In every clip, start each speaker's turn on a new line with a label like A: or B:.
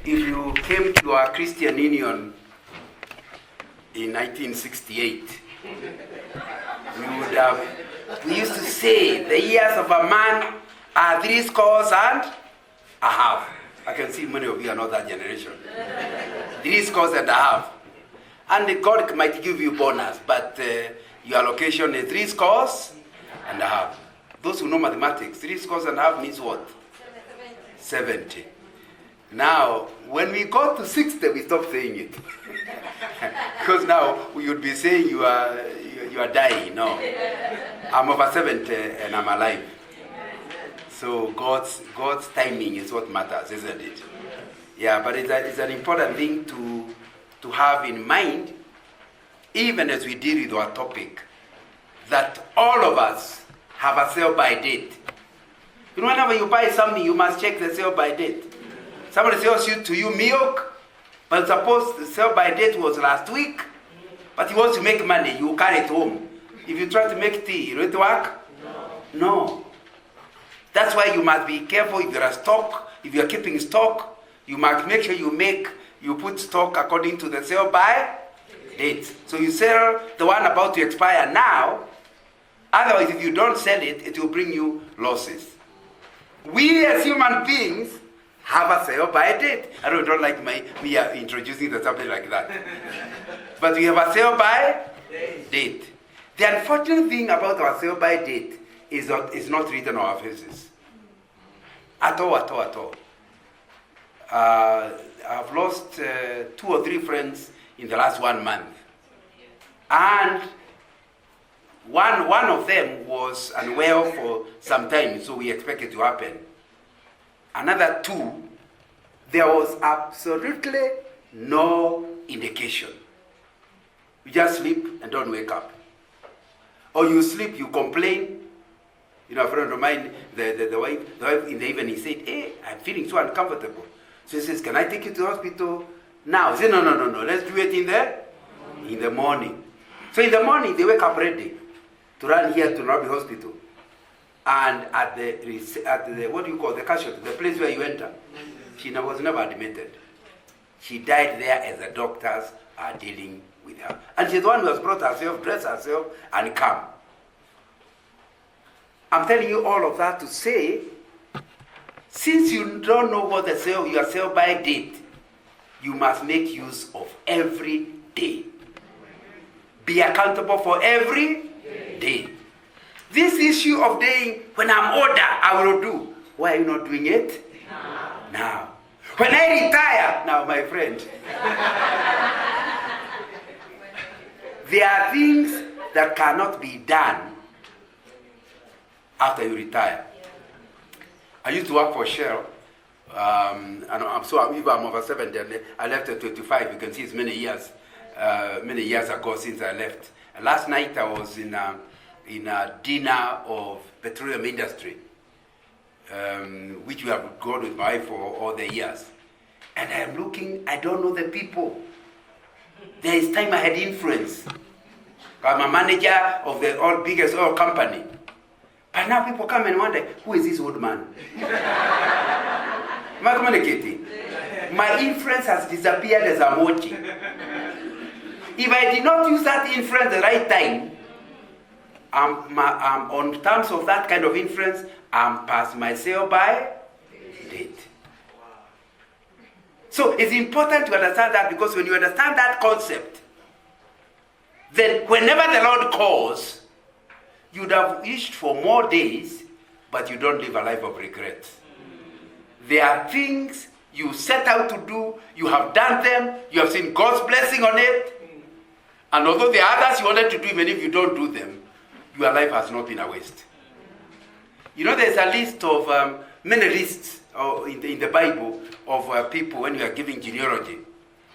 A: if you came to our Christian Union in 1968, we used to say the years of a man are 3 scores and a half. I can see many of you are not that generation. 3 scores and a half. And God might give you bonus, but your allocation is 3 scores and a half. Those who know mathematics, 3 scores and a half means what? 70. Now, when we got to 60, we stopped saying it. Because now we would be saying you are dying. No. I'm over 70 and I'm alive. So God's timing is what matters, isn't it? Yeah, but it's an important thing to have in mind, even as we deal with our topic, that all of us have a sell-by date. You know, whenever you buy something, you must check the sell-by date. Somebody sells to you milk, but suppose the sell-by date was last week, but he wants to make money, you carry it home. If you try to make tea, will it work? No. That's why you must be careful if there are stock. If you are keeping stock, you must make sure you put stock according to the sell-by date. So you sell the one about to expire now. Otherwise, if you don't sell it, it will bring you losses. We as human beings have a sell-by date. I don't like me introducing the subject like that. But we have a sell-by date. The unfortunate thing about our sell-by date is not written on our faces. At all. I've lost 2 or 3 friends in the last 1 month. And one of them was unwell for some time, so we expect it to happen. Another 2, there was absolutely no indication. You just sleep and don't wake up. Or you sleep, you complain. You know, a friend of mine, the wife in the evening said, hey, I'm feeling so uncomfortable. So he says, can I take you to the hospital now? He said, no, let's do it in the morning. So in the morning, they wake up ready to run here to Nairobi Hospital. And at the what do you call the casualty, the place where you enter, she was never admitted. She died there as the doctors are dealing with her. And she's the one who has brought herself, dressed herself, and come. I'm telling you all of that to say, since you don't know what your sell-by date, you must make use of every day. Be accountable for every day. This issue of saying, when I'm older, I will do. Why are you not doing it? Now. When I retire, now my friend. There are things that cannot be done after you retire. I used to work for Shell, and I'm over 70, and I left at 25. You can see it's many years ago since I left. And last night I was in a dinner of petroleum industry, which we have gone with my wife for all the years. And I'm looking, I don't know the people. There is time I had influence. I'm a manager of the biggest oil company. But now people come and wonder, who is this old man? Am I communicating? My influence has disappeared as I'm watching. If I did not use that influence at the right time, I'm on terms of that kind of influence, I'm past my sell-by date. So it's important to understand that, because when you understand that concept, then whenever the Lord calls, you'd have wished for more days, but you don't live a life of regret. There are things you set out to do, you have done them, you have seen God's blessing on it, and although there are others you wanted to do, even if you don't do them, your life has not been a waste. You know, there's a list of, many lists in the Bible of people when you are giving genealogy.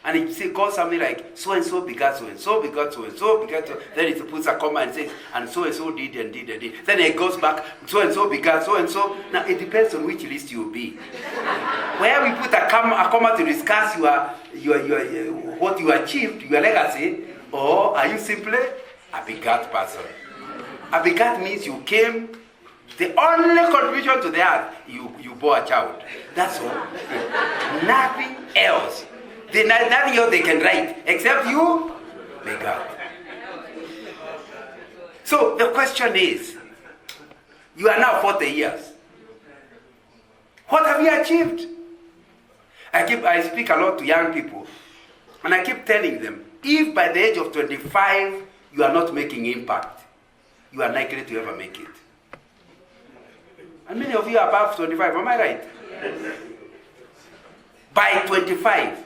A: And it goes something like, so-and-so begat so-and-so, begat so-and-so, begat so. Then it puts a comma and says, and so-and-so did and did and did. Then it goes back, so-and-so begat so-and-so. Now, it depends on which list you be. Where we put a comma to discuss what you achieved, your legacy, or are you simply a begat person? A begat means you came, the only contribution to the earth, you bore a child. That's all. Nothing else. Nothing else they can write except you, may God. So the question is, you are now 40 years. What have you achieved? I speak a lot to young people, and I keep telling them, if by the age of 25 you are not making impact, you are likely to ever make it. And many of you are above 25, am I right? Yes. By 25.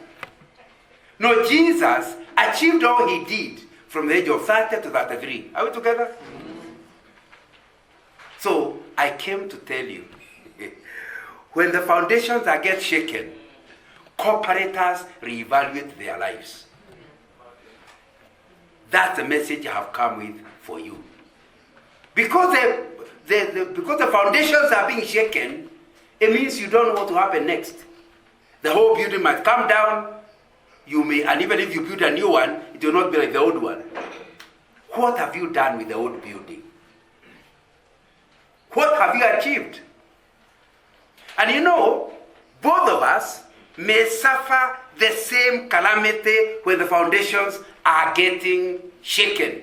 A: No, Jesus achieved all he did from the age of 30 to 33. Are we together? So, I came to tell you, when the foundations are get shaken, cooperators reevaluate their lives. That's the message I have come with for you. Because because the foundations are being shaken, it means you don't know what will happen next. The whole building might come down. You may, and even if you build a new one, it will not be like the old one. What have you done with the old building? What have you achieved? And you know, both of us may suffer the same calamity when the foundations are getting shaken.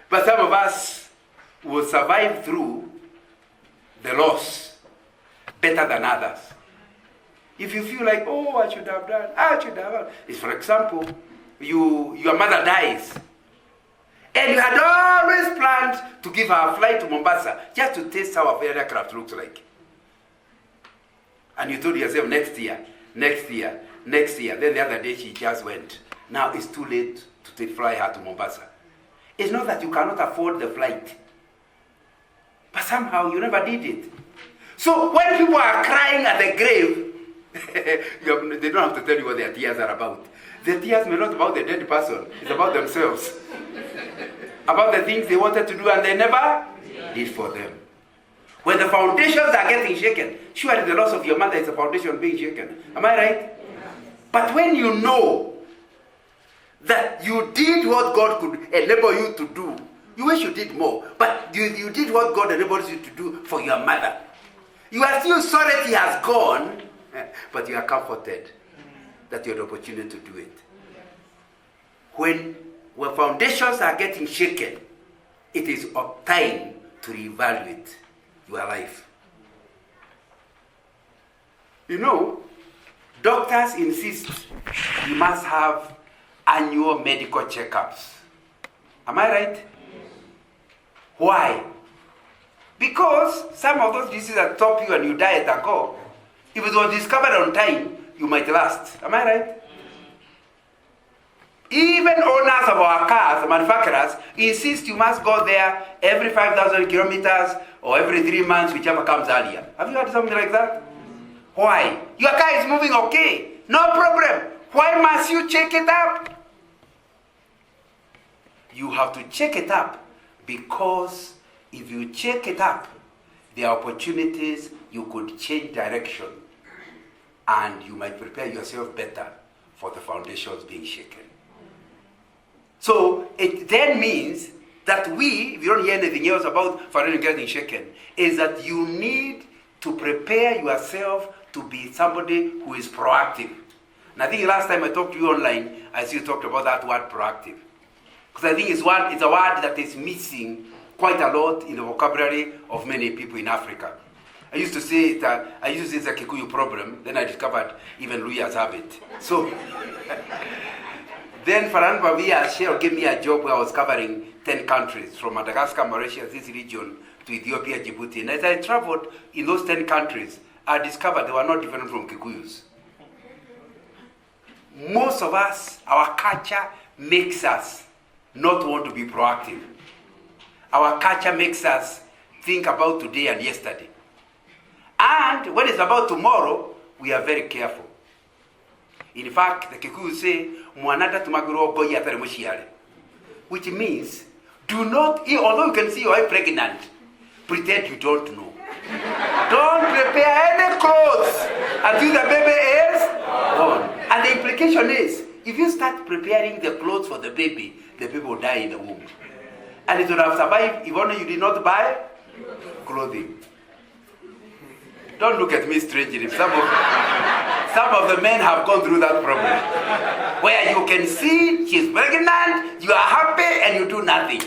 A: But some of us will survive through the loss better than others. If you feel like, oh, I should have done. It's, for example, your mother dies, and you had always planned to give her a flight to Mombasa just to taste how a aircraft looks like. And you told yourself, next year. Then the other day she just went. Now it's too late to fly her to Mombasa. It's not that you cannot afford the flight, but somehow you never did it. So when people are crying at the grave, they don't have to tell you what their tears are about. The tears may not about the dead person. It's about themselves. About the things they wanted to do and they never did for them. When the foundations are getting shaken, surely the loss of your mother is a foundation being shaken. Am I right? Yeah. But when you know that you did what God could enable you to do, you wish you did more, but you did what God enables you to do for your mother. You are still sorry he has gone, but you are comforted that you had the opportunity to do it. When foundations are getting shaken, it is time to reevaluate your life. You know, doctors insist you must have annual medical checkups. Am I right? Why? Because some of those diseases that stop you and you die at a go, if it was discovered on time, you might last. Am I right? Even owners of our cars, the manufacturers, insist you must go there every 5,000 kilometers or every 3 months, whichever comes earlier. Have you heard something like that? Why? Your car is moving okay. No problem. Why must you check it up? You have to check it up because if you check it up, there are opportunities you could change direction and you might prepare yourself better for the foundations being shaken. So it then means that if you don't hear anything else about foundations getting shaken, is that you need to prepare yourself to be somebody who is proactive. And I think last time I talked to you online, I still talked about that word proactive. Because I think it's a word that is missing quite a lot in the vocabulary of many people in Africa. I used to say it's a Kikuyu problem, then I discovered even Luyas have it. So, then Faran Bavia Shell gave me a job where I was covering 10 countries, from Madagascar, Mauritius, this region, to Ethiopia, Djibouti. And as I traveled in those 10 countries, I discovered they were not different from Kikuyus. Most of us, our culture makes us not want to be proactive. Our culture makes us think about today and yesterday. And when it's about tomorrow, we are very careful. In fact, the Kikuyu say, "Mwanada tumaguro goyi atare mushiare," which means, do not, although you can see your wife pregnant, pretend you don't know. Don't prepare any clothes until the baby is born. And the implication is, if you start preparing the clothes for the baby will die in the womb. And it would have survived if only you did not buy clothing. Don't look at me strangely. Some of the men have gone through that problem. Where you can see she's pregnant, you are happy, and you do nothing.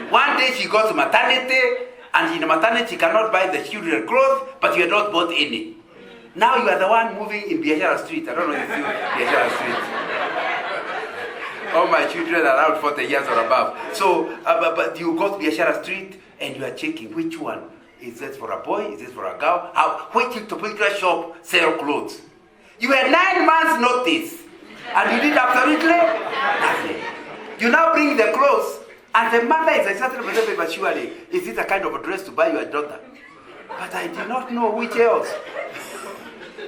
A: One day she goes to maternity, and in the maternity she cannot buy the children clothes, but you are not bought any. Now you are the one moving in Biashara Street. I don't know if you Biashara Street. All my children are around 40 years or above. So, but you go to Biashara Street and you are checking which one. Is this for a boy? Is this for a girl? Which particular shop sell clothes? You had 9 months notice and you did absolutely nothing. You now bring the clothes and the mother is excited about it, but surely, is this a kind of a dress to buy your daughter? But I did not know which else.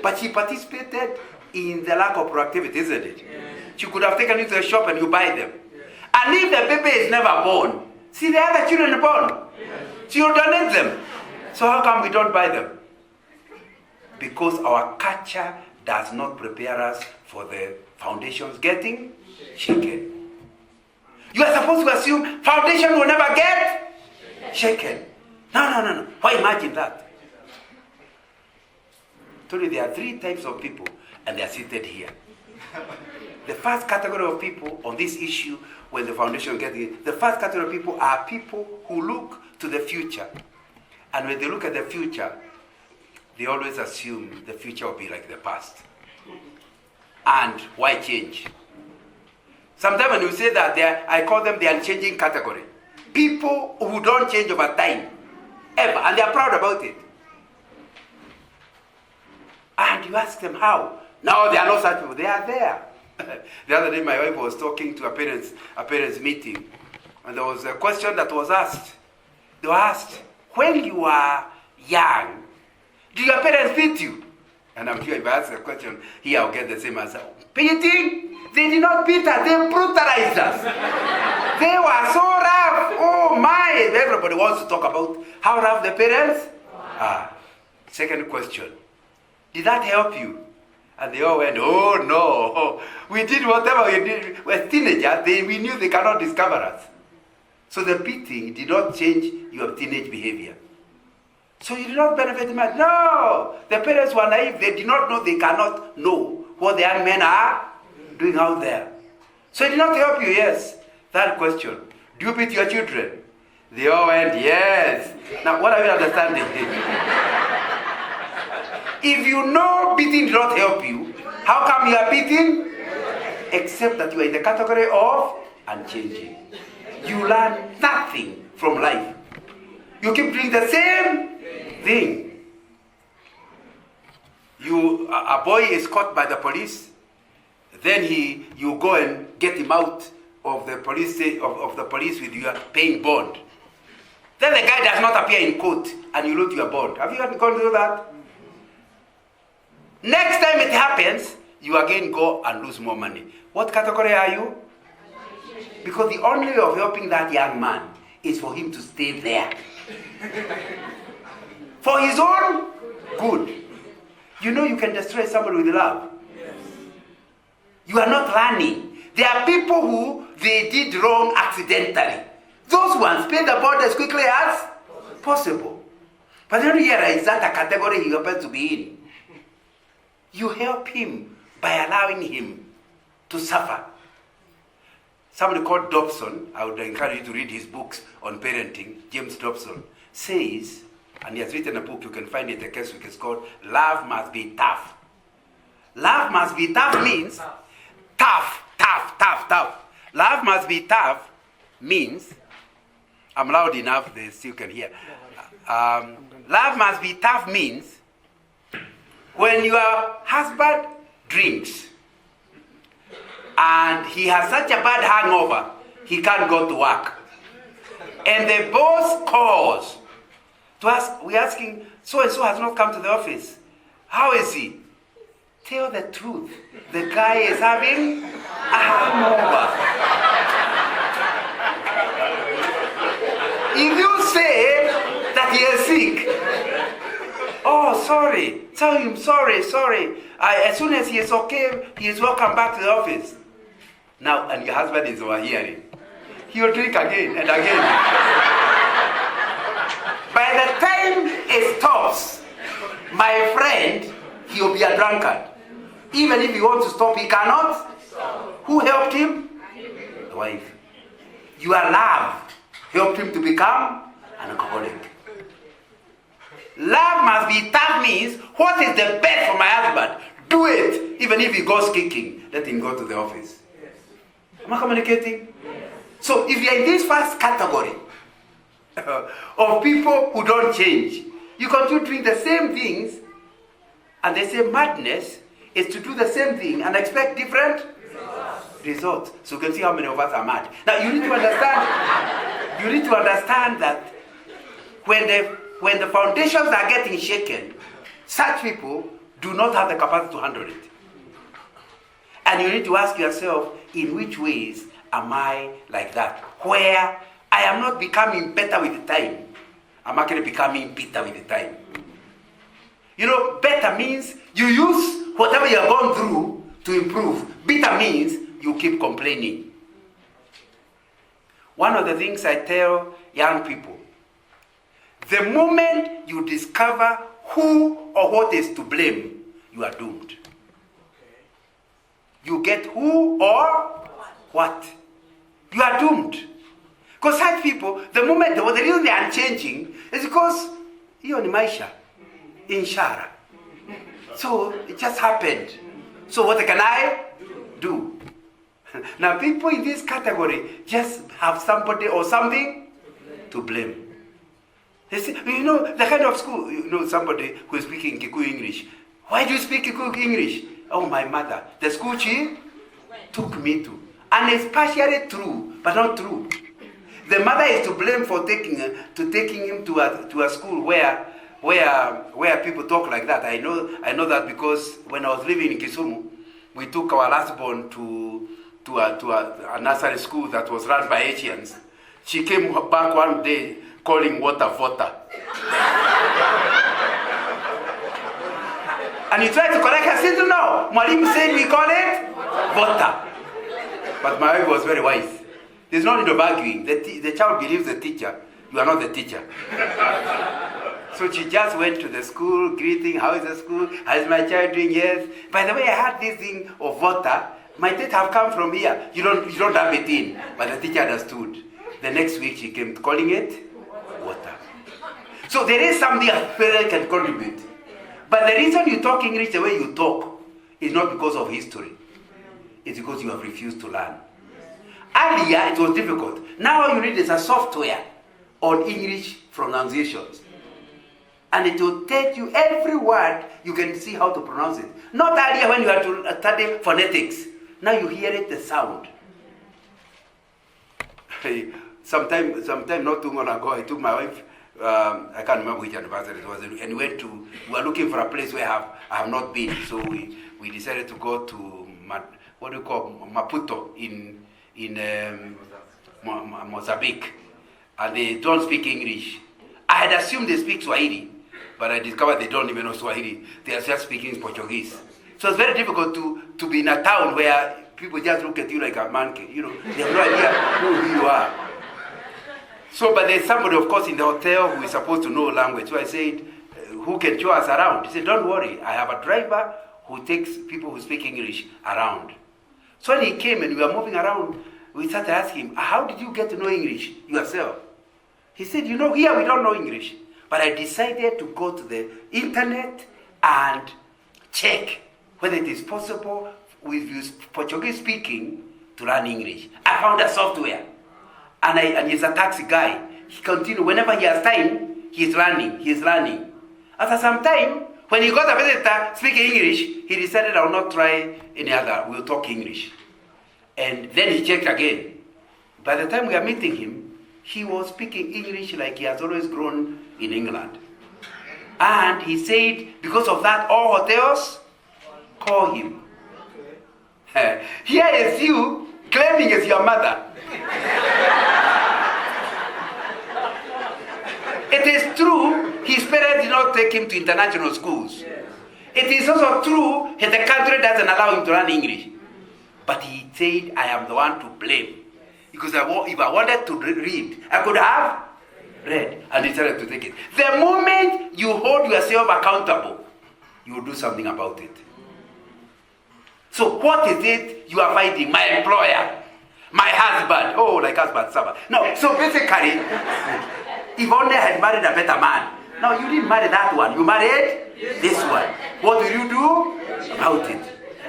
A: But she participated in the lack of proactivity, isn't it? She could have taken you to the shop and you buy them. And if the baby is never born, see the other children are born. She will donate them. So how come we don't buy them? Because our culture does not prepare us for the foundations getting shaken. You are supposed to assume foundation will never get shaken. No. Why imagine that? I told you there are 3 types of people and they are seated here. The first category of people on this issue, when the foundation gets it, the first category of people are people who look to the future. And when they look at the future, they always assume the future will be like the past. And why change? Sometimes when you say that, I call them the unchanging category. People who don't change over time, ever, and they are proud about it. And you ask them how? No, there are no such people. They are there. The other day, my wife was talking to a parents' meeting, and there was a question that was asked. They were asked, when you are young, do your parents beat you? And I'm sure if I ask the question, here I'll get the same answer. Beating? They did not beat us, they brutalized us. They were so rough. Oh my! Everybody wants to talk about how rough the parents are. Second question, did that help you? And they all went, oh no, we did whatever we did. As teenagers, we knew they cannot discover us. So the beating did not change your teenage behavior. So you did not benefit much. No, the parents were naive. They did not know, they cannot know what the young men are doing out there. So it did not help you, yes. Third question, do you beat your children? They all went, yes. Now what are you understanding? If you know beating did not help you, how come you are beating? Except that you are in the category of unchanging. You learn nothing from life. You keep doing the same thing. A boy is caught by the police, then you go and get him out of the police with your paying bond. Then the guy does not appear in court and you lose your bond. Have you gone through that? Next time it happens, you again go and lose more money. What category are you? Because the only way of helping that young man is for him to stay there. For his own good. You know you can destroy somebody with love. Yes. You are not learning. There are people who they did wrong accidentally. Those ones pay the bond as quickly as possible. But then you realize that a category he happens to be in. You help him by allowing him to suffer. Somebody called Dobson, I would encourage you to read his books on parenting, James Dobson, says, and he has written a book, you can find it, a case book, it's called Love Must Be Tough. Love must be tough means tough. Love must be tough means, I'm loud enough, they still can hear. Love must be tough means, when your husband drinks and he has such a bad hangover, he can't go to work. And the boss calls to ask, we're asking, so-and-so has not come to the office. How is he? Tell the truth. The guy is having a hangover. If you say that he is sick, oh, sorry. Tell him, sorry. As soon as he is okay, he is welcome back to the office. Now, and your husband is overhearing. He will drink again and again. By the time it stops, My friend, he'll be a drunkard. Even if he wants to stop, he cannot. Who helped him? The wife. Your love helped him to become an alcoholic. Love must be, that means, what is the best for my husband? Do it. Even if he goes kicking, let him go to the office. Am I communicating? So if you're in this first category of people who don't change, you continue doing the same things, and they say madness is to do the same thing and expect different results. So you can see how many of us are mad. Now you need to understand that when the foundations are getting shaken, such people do not have the capacity to handle it. And you need to ask yourself, in which ways am I like that? Where I am not becoming better with the time, I'm actually becoming bitter with the time. You know, better means you use whatever you have gone through to improve. Bitter means you keep complaining. One of the things I tell young people, the moment you discover who or what is to blame, you are doomed. You get who or what. You are doomed. Because such people, the moment, the reason they are changing is because you're in Maisha, in Shara. So it just happened. So what can I do? Now people in this category just have somebody or something to blame. They say, you know, the kind of school, you know, somebody who is speaking Kikuyu English. Why do you speak Kikuyu English? Oh, my mother. The school she took me to. And it's partially true, but not true. The mother is to blame for taking him to a school where people talk like that. I know that because when I was living in Kisumu, we took our last born to a nursery school that was run by Asians. She came back one day calling water vota. And you try to correct her, said, no, Mwalimu said we call it vota. But my wife was very wise. There's no need of arguing. The child believes the teacher. You are not the teacher. So she just went to the school, greeting, how is the school? How is my child doing? Yes. By the way, I had this thing of water. My teeth have come from here. You don't have it in. But the teacher understood. The next week she came calling it water. So there is something a parent can contribute. But the reason you talk English the way you talk is not because of history. It's because you have refused to learn. Earlier, it was difficult. Now all you need is a software on English pronunciations. And it will tell you every word, you can see how to pronounce it. Not earlier when you had to study phonetics. Now you hear it, the sound. Sometime not too long ago, I took my wife, I can't remember which anniversary it was, and we were looking for a place where I have not been. So we decided to go to, Maputo in Mozambique. And they don't speak English. I had assumed they speak Swahili, but I discovered they don't even know Swahili. They are just speaking Portuguese. So it's very difficult to be in a town where people just look at you like a monkey. You know, they have no idea who you are. So, but there's somebody, of course, in the hotel who is supposed to know language. So I said, who can show us around? He said, don't worry, I have a driver who takes people who speak English around. So when he came and we were moving around, we started asking him, how did you get to know English yourself? He said, you know, here we don't know English. But I decided to go to the internet and check whether it is possible with Portuguese speaking to learn English. I found a software. And he's a taxi guy. He continued, whenever he has time, he's learning. After some time, when he got a visitor speaking English, he decided, I will not try any other, we'll talk English. And then he checked again. By the time we are meeting him, he was speaking English like he has always grown in England. And he said, because of that, all hotels call him. Here is you claiming as your mother. It is true, his parents did not take him to international schools. It is also true that the country doesn't allow him to learn English. But he said, I am the one to blame. Because if I wanted to read, I could have Read. And decided to take it. The moment you hold yourself accountable, you will do something about it. So what is it you are fighting? My employer, my husband. Oh, like husband, summer. No, so basically, if only I had married a better man. No, you didn't marry that one. You married this one. What will you do about it?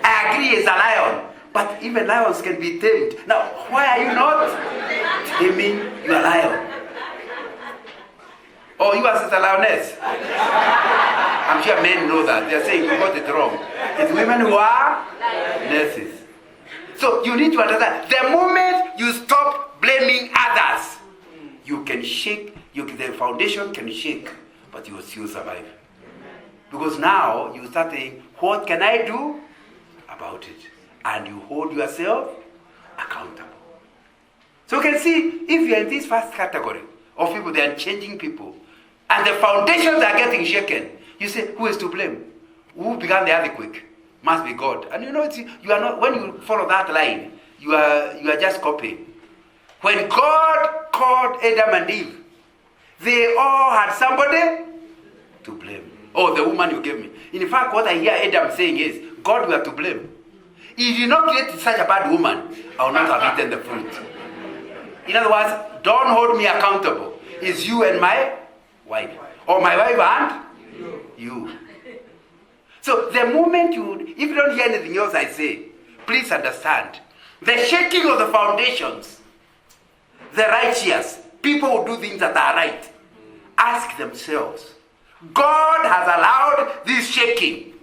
A: I agree, it's a lion. But even lions can be tamed. Now, why are you not taming your lion? Oh, you are Sister Lioness. I'm sure men know that. They're saying you got it wrong. It's women who are nurses. So you need to understand, the moment you stop blaming others, you can shake, the foundation can shake, but you will still survive. Because now you start saying, what can I do about it? And you hold yourself accountable. So you can see, if you're in this first category of people, they are changing people, and the foundations are getting shaken, you say, who is to blame? Who began the earthquake? Must be God. And you know, you are not. When you follow that line, you are just copying. When God called Adam and Eve, they all had somebody to blame. Oh, the woman you gave me. In fact, what I hear Adam saying is, God, we are to blame. If you not create such a bad woman, I will not have eaten the fruit. In other words, don't hold me accountable. It's you and my wife. Or my wife and you. So the moment if you don't hear anything else I say, please understand. The shaking of the foundations, the righteous, people who do things that are right, ask themselves, God has allowed this shaking.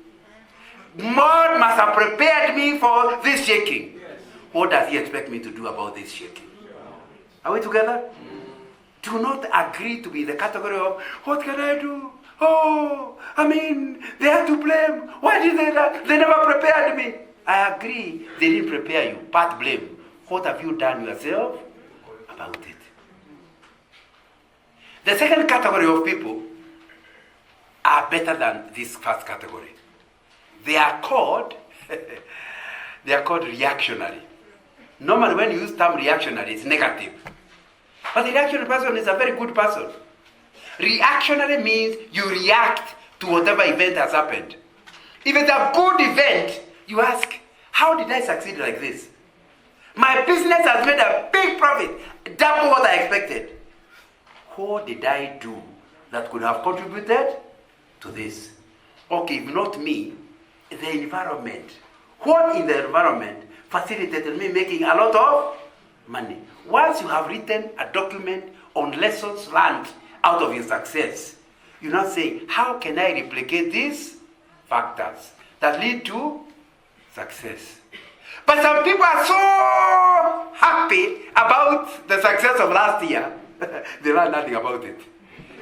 A: God must have prepared me for this shaking. Yes. What does he expect me to do about this shaking? Are we together? Do not agree to be the category of, what can I do? Oh, they have to blame. Why did they not? They never prepared me. I agree, they didn't prepare you. Part blame. What have you done yourself about it? The second category of people are better than this first category. They are called reactionary. Normally when you use the term reactionary, it's negative. But the reactionary person is a very good person. Reactionary means you react to whatever event has happened. If it's a good event, you ask, how did I succeed like this? My business has made a big profit, double what I expected. What did I do that could have contributed to this? Okay, if not me, the environment. What in the environment facilitated me making a lot of money? Once you have written a document on lessons learned out of your success, you're not saying, how can I replicate these factors that lead to success? But some people are so happy about the success of last year, they learn nothing about it.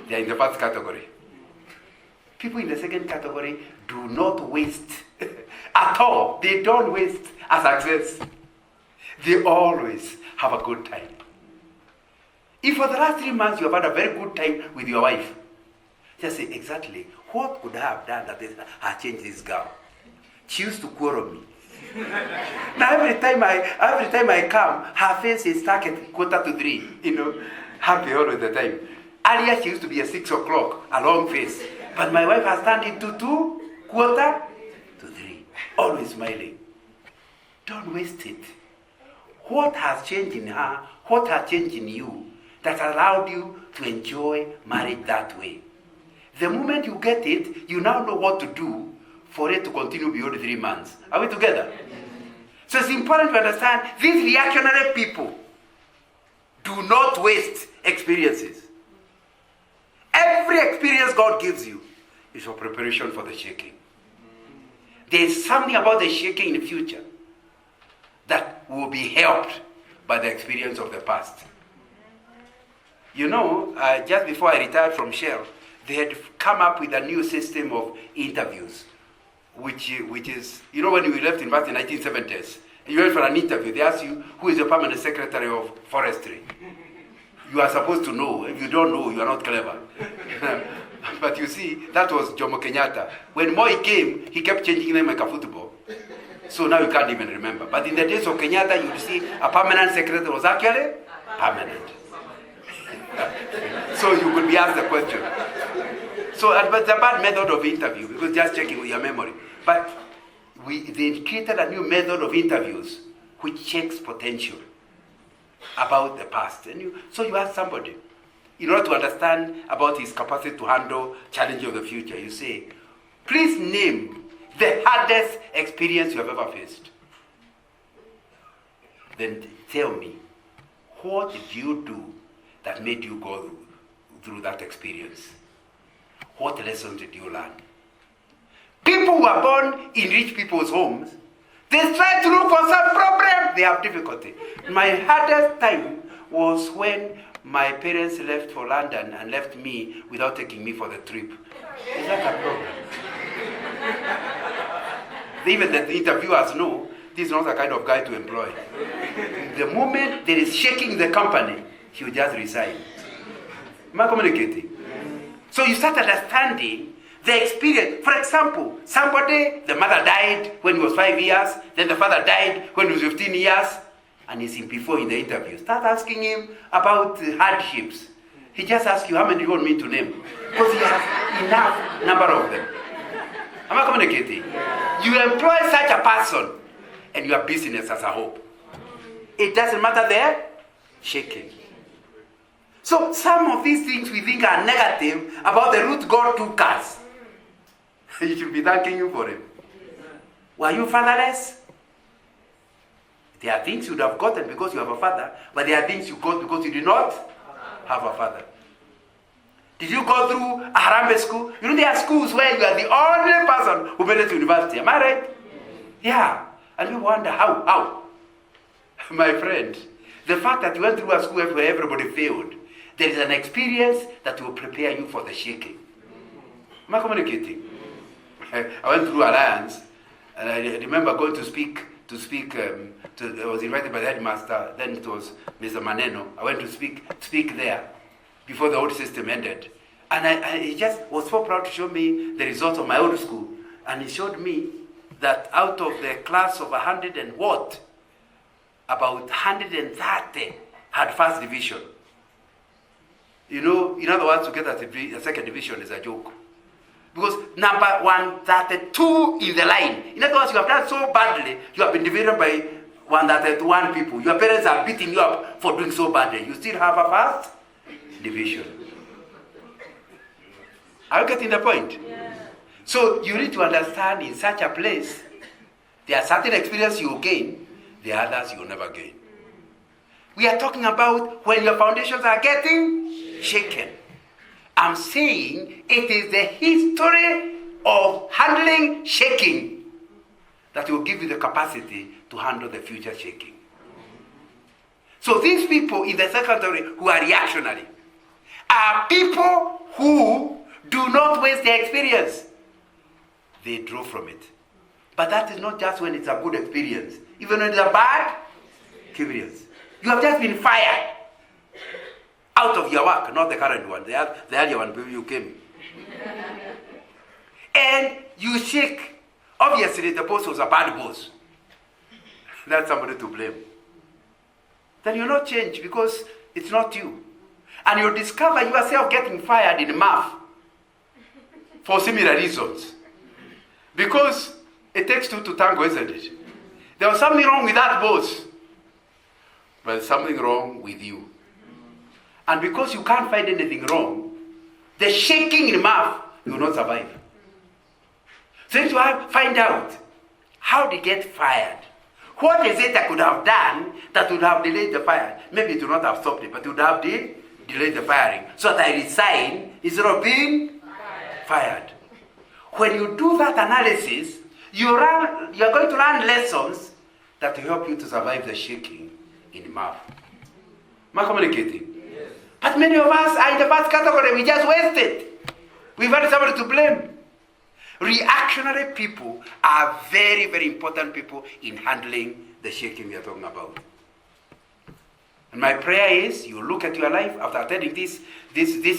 A: They are in the first category. People in the second category do not waste at all. They don't waste a success. They always have a good time. If for the last 3 months you have had a very good time with your wife, just say, exactly, what could I have done that has changed this girl? She used to quarrel me. Now every time I come, her face is stuck at 2:45, happy all of the time. Earlier she used to be at 6 o'clock, a long face. But my wife has turned into 2:45, always smiling. Don't waste it. What has changed in her, what has changed in you that allowed you to enjoy marriage that way? The moment you get it, you now know what to do for it to continue beyond 3 months. Are we together? So it's important to understand, these reactionary people do not waste experiences. Every experience God gives you is for preparation for the shaking. There is something about the shaking in the future that will be helped by the experience of the past. Just before I retired from Shell, they had come up with a new system of interviews, which is, when you left in the 1970s, you went for an interview, they ask you, who is the permanent secretary of forestry? You are supposed to know. If you don't know, you are not clever. But you see, that was Jomo Kenyatta. When Moi came, he kept changing them like a football. So now you can't even remember. But in the days of Kenyatta, you see, a permanent secretary was actually permanent. So you could be asked the question. So, but it's a bad method of interview because just checking with your memory. But they created a new method of interviews which checks potential about the past. So you ask somebody, in order to understand about his capacity to handle challenges of the future, you say, please name the hardest experience you have ever faced. Then tell me, what did you do that made you go through that experience? What lessons did you learn? People who are born in rich people's homes, they try to look for some problem. They have difficulty. My hardest time was when my parents left for London and left me without taking me for the trip. Is that a problem? Even the interviewers know this is not the kind of guy to employ. The moment there is shaking in the company, he will just resign. Am I communicating? So you start understanding the experience. For example, somebody, the mother died when he was 5 years, then the father died when he was 15 years, and he's in before in the interview. Start asking him about hardships. He just asks you, how many do you want me to name? Because he has enough number of them. Am I communicating? You employ such a person, and your business has a hope. It doesn't matter there, shaking. So some of these things we think are negative about the route God took us. You should be thanking Him for it. Were you fatherless? There are things you would have gotten because you have a father, but there are things you got because you did not have a father. Did you go through a Harambee school? You know there are schools where you are the only person who made it to university. Am I right? Yeah. And you wonder how? My friend, the fact that you went through a school where everybody failed, there is an experience that will prepare you for the shaking. Am I communicating? I went through Alliance, and I remember going to speak. I was invited by the headmaster. Then it was Mr. Maneno. I went to speak there before the old system ended, and he just was so proud to show me the results of my old school. And he showed me that out of the class of 100 and what, about 130 had first division. You know, in other words, to get a second division is a joke. Because number 132 in the line. In other words, you have done so badly, you have been divided by 131 people. Your parents are beating you up for doing so badly. You still have a first division. Are you getting the point? Yeah. So you need to understand in such a place, there are certain experiences you will gain, the others you will never gain. We are talking about when your foundations are getting shaken. I'm saying it is the history of handling shaking that will give you the capacity to handle the future shaking. So these people in the secondary who are reactionary are people who do not waste their experience. They draw from it. But that is not just when it's a good experience. Even when it's a bad experience. You have just been fired out of your work, not the current one, the earlier one you came. And you shake. Obviously, the boss was a bad boss. That's somebody to blame. Then you'll not change because it's not you. And you'll discover yourself getting fired in math for similar reasons. Because it takes two to tango, isn't it? There was something wrong with that boss, but there's something wrong with you. And because you can't find anything wrong, the shaking in math, you will not survive. So you have to find out how to get fired. What is it I could have done that would have delayed the fire? Maybe it would not have stopped it, but it would have delayed the firing. So that I resign instead of being fired. When you do that analysis, you're going to learn lessons that will help you to survive the shaking in math. Am I communicating? Yes. But many of us are in the first category. We just wasted. We've had somebody to blame. Reactionary people are very, very important people in handling the shaking we are talking about. And my prayer is you look at your life after attending this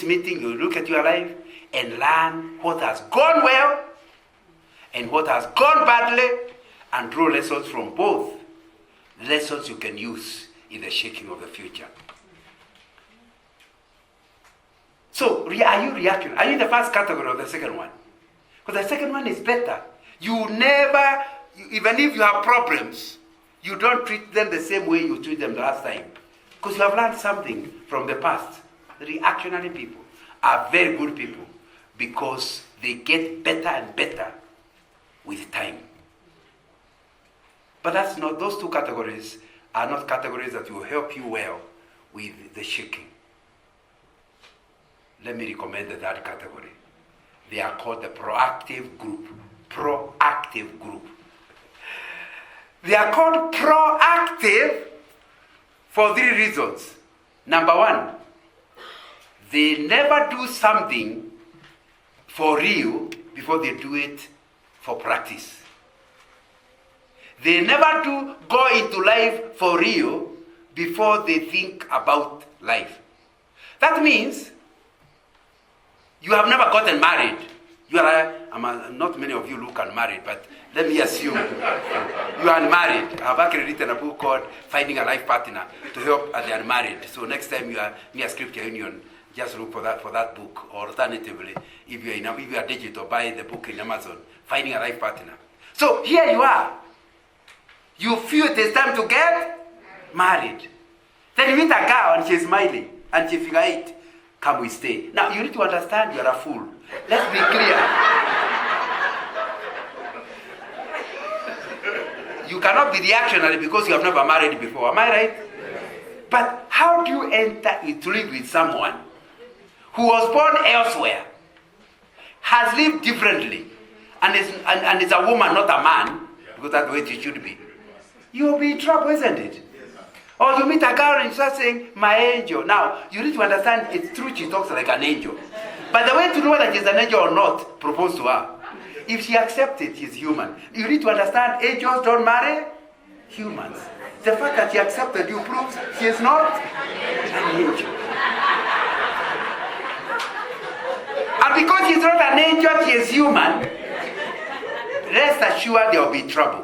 A: meeting, you look at your life and learn what has gone well and what has gone badly and draw lessons from both. Lessons you can use in the shaking of the future. So, are you reacting? Are you in the first category or the second one? Because the second one is better. You never, even if you have problems, you don't treat them the same way you treat them the last time. Because you have learned something from the past. The reactionary people are very good people because they get better and better with time. But that's not, those two categories are not categories that will help you well with the shaking. Let me recommend the third category. They are called the proactive group. Proactive group. They are called proactive for 3 reasons. Number 1, they never do something for real before they do it for practice. They never do go into life for real before they think about life. That means you have never gotten married. You are, not many of you look unmarried, but let me assume you are unmarried. I've actually written a book called Finding a Life Partner to help the unmarried. So next time you are near Scripture Union, just look for that book. Or alternatively, if you are digital, buy the book in Amazon, Finding a Life Partner. So here you are. You feel it is time to get married. Then you meet a girl and she's smiling and she figure it. Come, we stay. Now you need to understand you are a fool. Let's be clear. You cannot be reactionary because you have never married before. Am I right? But how do you enter into live with someone who was born elsewhere, has lived differently, and is a woman, not a man, because that's the way it should be? You'll be in trouble, isn't it? Or you meet a girl and you start saying, my angel. Now, you need to understand it's true she talks like an angel. But the way to know whether she's an angel or not, propose to her. If she accepts it, she's human. You need to understand angels don't marry humans. The fact that she accepted you proves she is not an angel. And because she's not an angel, she is human, rest assured there will be trouble.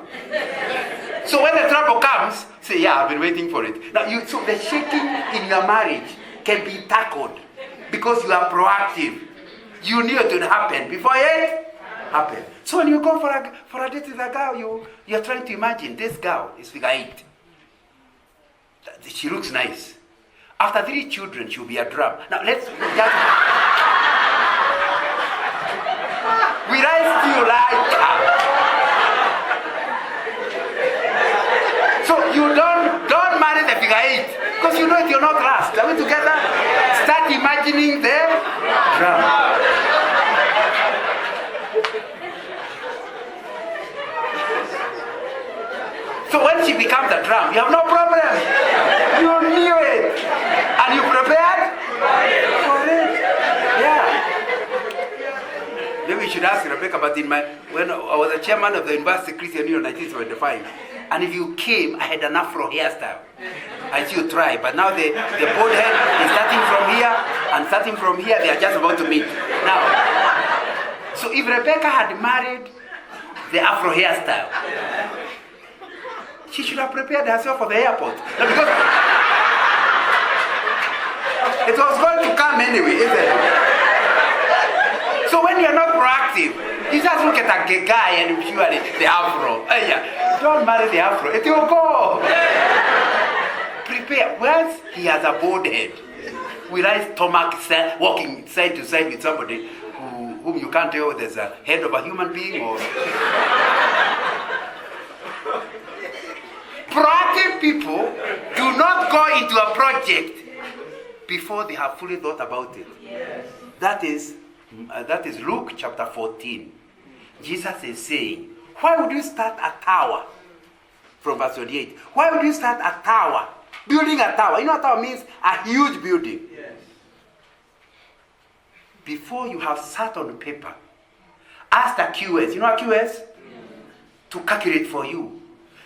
A: So when the trouble comes, say, yeah, I've been waiting for it. Now, so the shaking in your marriage can be tackled because you are proactive. You knew it would happen before it happened. So when you go for a date with a girl, you're trying to imagine this girl is figure 8. She looks nice. After 3 children, she'll be a drum. Now let's just... Will I still like her? So you don't marry the figure 8 because you know it will not last. Are we together? Start imagining them drum. So when she becomes a drum, you have no problem. You knew it. And you prepared for it. Yeah. Maybe we should ask Rebecca, but when I was the chairman of the University Christian Union in 1975, and if you came, I had an afro hairstyle. I see you try, but now the bald head is starting from here, and starting from here, they are just about to meet. Now, so if Rebecca had married the afro hairstyle, she should have prepared herself for the airport. No, because it was going to come anyway, isn't it? So when you're not proactive, you just look at a guy and usually the afro. Don't marry the afro. It will go. Prepare. Once he has a bald head, will I stomach walking side to side with somebody whom you can't tell there's a head of a human being or... Proactive people do not go into a project before they have fully thought about it. Yes. That is Luke chapter 14. Jesus is saying, why would you start a tower? From verse 28. Why would you start a tower? Building a tower. You know what a tower means? A huge building. Yes. Before you have sat on paper, ask the QS. You know what QS? To calculate for you.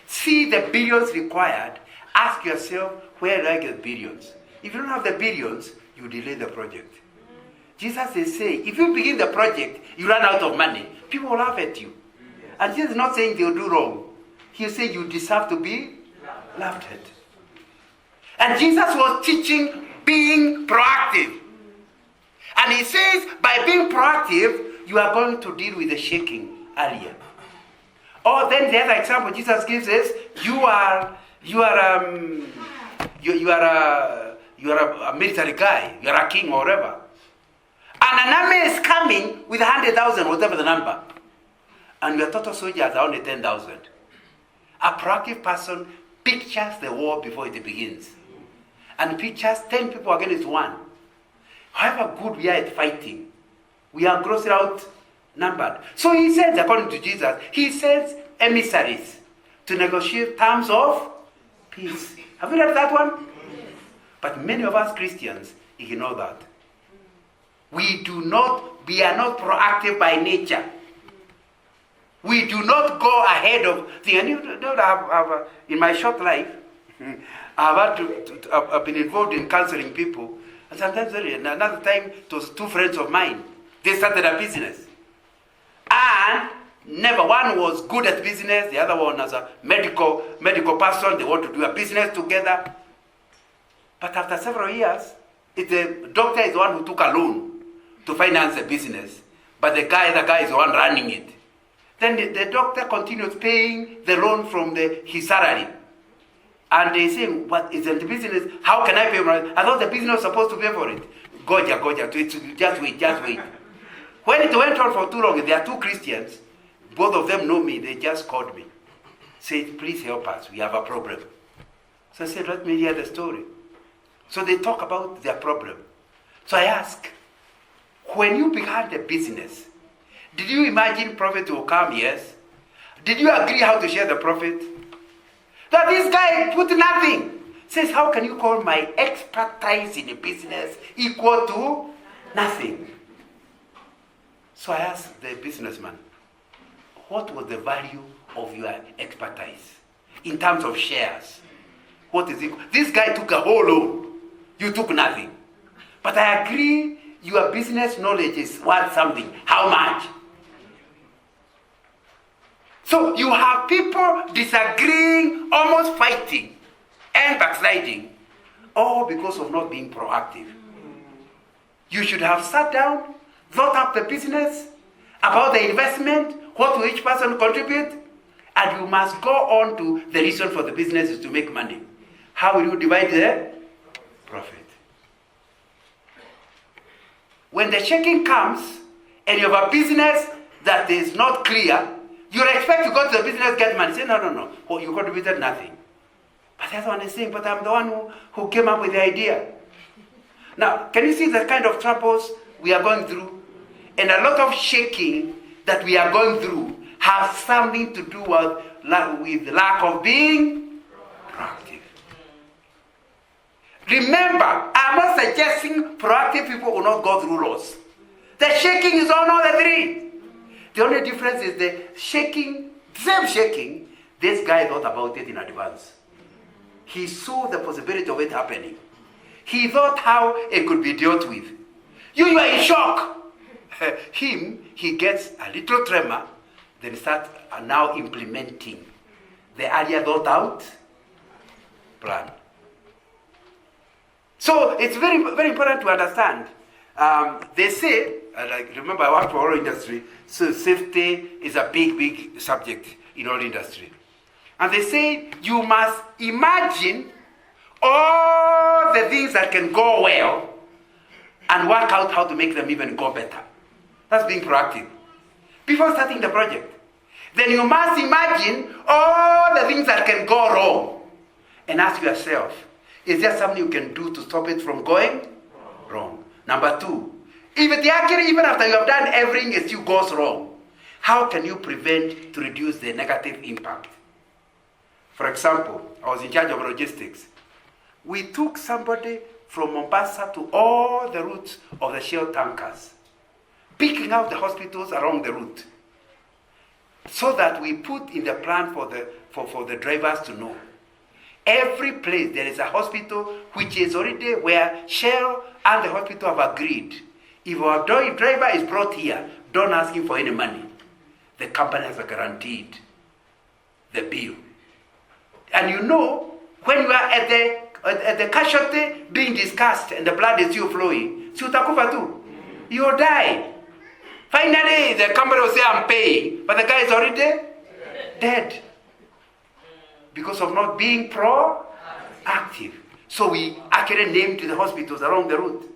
A: See the billions required. Ask yourself, where do I get billions? If you don't have the billions, you delay the project. Jesus is saying, if you begin the project, you run out of money, people will laugh at you. And Jesus is not saying they'll do wrong. He's saying you deserve to be laughed at. And Jesus was teaching being proactive. And he says, by being proactive, you are going to deal with the shaking earlier. Or then the other example Jesus gives is, you are a military guy, you are a king or whatever. And an army is coming with 100,000, whatever the number. And your total soldiers are only 10,000. A proactive person pictures the war before it begins. And pictures 10 people against one. However good we are at fighting, we are grossly outnumbered. So he sends, according to Jesus, he sends emissaries to negotiate terms of peace. Have you read that one? But many of us Christians ignore that. We are not proactive by nature. We do not go ahead of things. And you know, I've in my short life, I've been involved in counseling people. And sometimes, another time, it was two friends of mine. They started a business. And never one was good at business. The other one was a medical person. They want to do a business together. But after several years, the doctor is the one who took a loan to finance the business. But the guy is the one running it. Then the doctor continues paying the loan from his salary. And they say, what is the business? How can I pay for it? I thought the business was supposed to pay for it. Goja, just wait. When it went on for too long, there are two Christians, both of them know me, they just called me. Said, please help us, we have a problem. So I said, let me hear the story. So they talk about their problem. So I ask, when you began the business, did you imagine profit will come? Yes. Did you agree how to share the profit? That this guy put nothing. Says, how can you call my expertise in a business equal to nothing? So I asked the businessman, what was the value of your expertise in terms of shares? What is it? This guy took a whole loan. You took nothing. But I agree your business knowledge is worth something. How much? So you have people disagreeing, almost fighting, and backsliding, all because of not being proactive. You should have sat down, thought up the business, about the investment, what will each person contribute, and you must go on to the reason for the business is to make money. How will you divide the profit? When the shaking comes, and you have a business that is not clear, you expect to go to the business, get money. Say, no. Well, you contributed nothing. But that's one is saying, but I'm the one who came up with the idea. Now, can you see the kind of troubles we are going through? And a lot of shaking that we are going through has something to do with lack of being proactive. Remember, I'm not suggesting proactive people will not go through loss. The shaking is on all the three. The only difference is the shaking, same shaking, this guy thought about it in advance. He saw the possibility of it happening. He thought how it could be dealt with. You are in shock. He gets a little tremor, then starts now implementing the earlier thought out plan. So it's very, very important to understand. They say, remember I work for oil industry, so safety is a big subject in oil industry. And they say you must imagine all the things that can go well and work out how to make them even go better. That's being proactive. Before starting the project. Then you must imagine all the things that can go wrong and ask yourself, is there something you can do to stop it from going wrong? Number two, if it actually, even after you have done everything, it still goes wrong, how can you prevent to reduce the negative impact? For example, I was in charge of logistics. We took somebody from Mombasa to all the routes of the Shell tankers, picking out the hospitals along the route, so that we put in the plan for the drivers to know. Every place there is a hospital which is already where Shell and the hospital have agreed. If our driver is brought here, don't ask him for any money. The company has guaranteed the bill. And you know, when you are at the casualty being discussed and the blood is still flowing, si utakufa tu. you'll die. Finally, the company will say, I'm paying, but the guy is already dead because of not being proactive. So we actually named the hospitals along the route.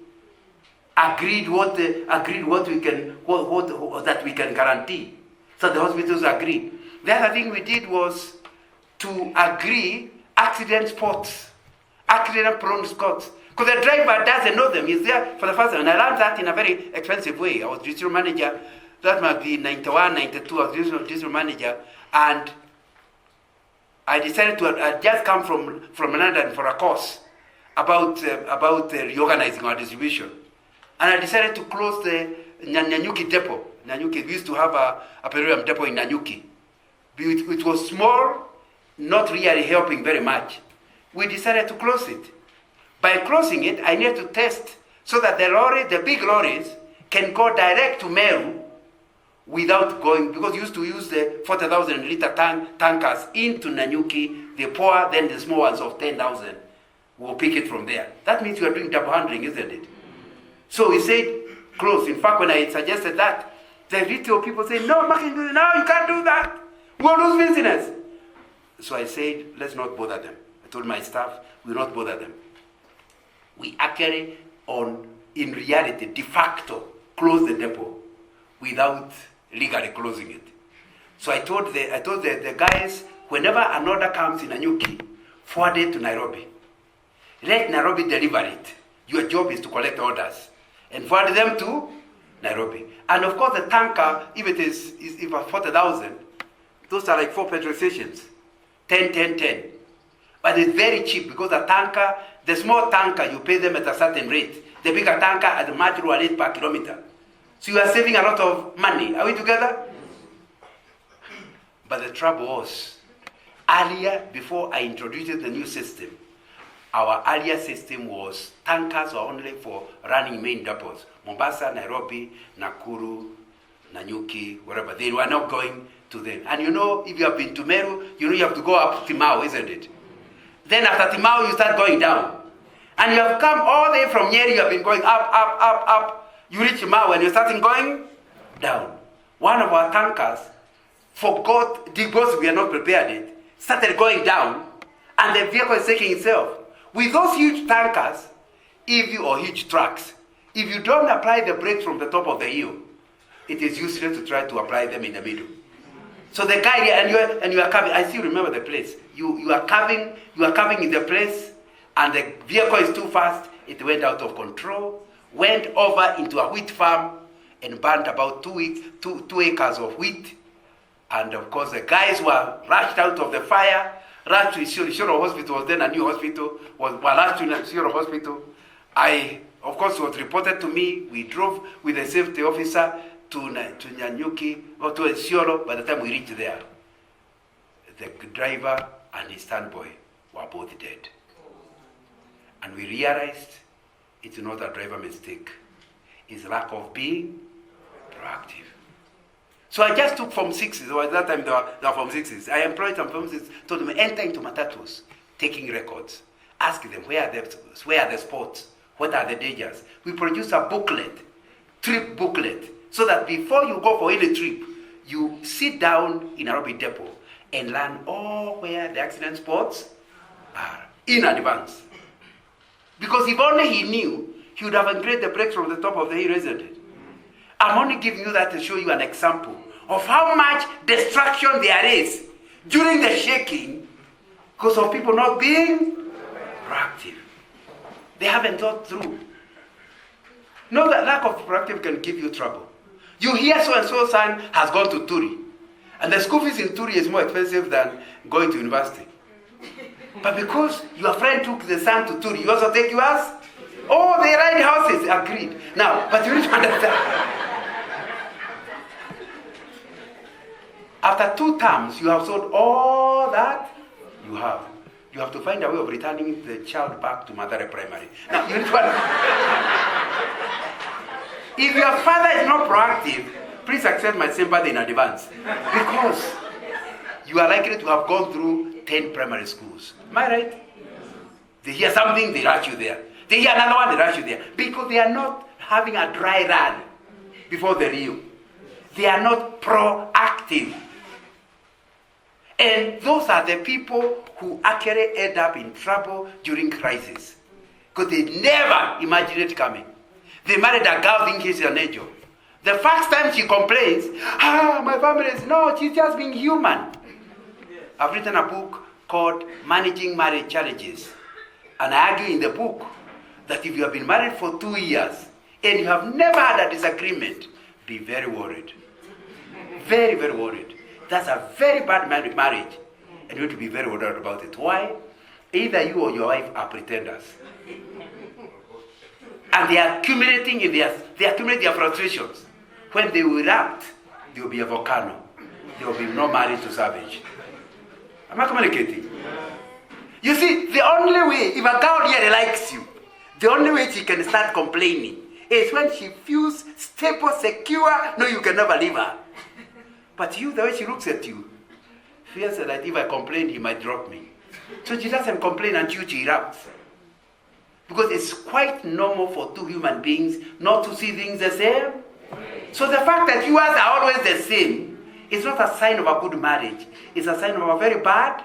A: Agreed what we can that we can guarantee. So the hospitals agreed. The other thing we did was to agree accident spots, accident-prone spots. Because the driver doesn't know them. He's there for the first time. And I learned that in a very expensive way. I was district manager. That might be 91, 92. I was district manager. And I decided to just come from London for a course about reorganizing our distribution. And I decided to close the Nanyuki depot. Nanyuki, we used to have a petroleum depot in Nanyuki. It was small, not really helping very much. We decided to close it. By closing it, I needed to test so that the big lorries can go direct to Meru without going, because you used to use the 40,000 liter tankers into Nanyuki, they pour, then the small ones of 10,000 will pick it from there. That means you are doing double handling, isn't it? So we said close. In fact, when I suggested that, the retail people said, no, you can't do that. We'll lose business. So I said, let's not bother them. I told my staff, we'll not bother them. We actually, in reality, de facto, closed the depot without legally closing it. So I told the guys, whenever an order comes in Nanyuki, forward it to Nairobi. Let Nairobi deliver it. Your job is to collect orders and forward them to Nairobi. And of course, the tanker, if it is 40,000, those are like 4 petrol stations, 10. But it's very cheap because the small tanker, you pay them at a certain rate. The bigger tanker at a much lower rate per kilometer. So you are saving a lot of money. Are we together? But the trouble was, earlier, before I introduced the new system, our earlier system was tankers were only for running main depots. Mombasa, Nairobi, Nakuru, Nanyuki, wherever. They were not going to them. And if you have been to Meru, you have to go up Timau, isn't it? Then after Timau, you start going down. And you have come all the way from Nyeri, you have been going up. You reach Timau and you're starting going down. One of our tankers forgot, because we are not prepared it, started going down, and the vehicle is taking itself. With those huge tankers, or huge trucks, if you don't apply the brakes from the top of the hill, it is useless to try to apply them in the middle. So the guy, and you are carving, I still remember the place. You are carving in the place, and the vehicle is too fast, it went out of control, went over into a wheat farm, and burned about 2 acres of wheat. And of course, the guys were rushed out of the fire, rushed to Shiro Hospital, was then a new hospital, were rushed to Shiro Hospital. Of course, it was reported to me. We drove with the safety officer to Nanyuki, or to Isiolo. By the time we reached there, the driver and his standboy were both dead. And we realized it's not a driver mistake. It's lack of being proactive. So I just took Form 6s, or at that time they were Form 6s. I employed some Form 6s, told them, enter into Matatus, taking records. Ask them, where are the spots? What are the dangers? We produce a booklet, trip booklet, so that before you go for any trip, you sit down in Nairobi depot and learn all where the accident spots are in advance. Because if only he knew, he would have engraved the brakes from the top of the hill, isn't it? I'm only giving you that to show you an example of how much destruction there is during the shaking because of people not being proactive. They haven't thought through. Know that lack of proactive can give you trouble. You hear so-and-so son has gone to Turi, and the school fees in Turi is more expensive than going to university. But because your friend took the son to Turi, you also take yours? Oh, they ride houses. Agreed. Now, but you need to understand. After 2 terms, you have sold all that you have. You have to find a way of returning the child back to Mathare Primary. Now, you need to if your father is not proactive, please accept my sympathy in advance. Because you are likely to have gone through 10 primary schools. Am I right? They hear something, they rush you there. They hear another one, they rush you there. Because they are not having a dry run before the rio. They are not proactive. And those are the people who actually end up in trouble during crisis. Because they never imagined it coming. They married a girl thinking she's an angel. The first time she complains, my family is, no, she's just being human. I've written a book called Managing Marriage Challenges. And I argue in the book that if you have been married for 2 years and you have never had a disagreement, be very worried. Very, very worried. That's a very bad marriage. And you have to be very worried about it. Why? Either you or your wife are pretenders. And they are accumulating their frustrations. When they will erupt, there will be a volcano. There will be no marriage to savage. Am I communicating? You see, the only way, if a girl really likes you, the only way she can start complaining is when she feels stable, secure, no, you can never leave her. But you, the way she looks at you, feels that if I complain, he might drop me. So she doesn't complain until she erupts. Because it's quite normal for two human beings not to see things the same. So the fact that you guys are always the same is not a sign of a good marriage. It's a sign of a very bad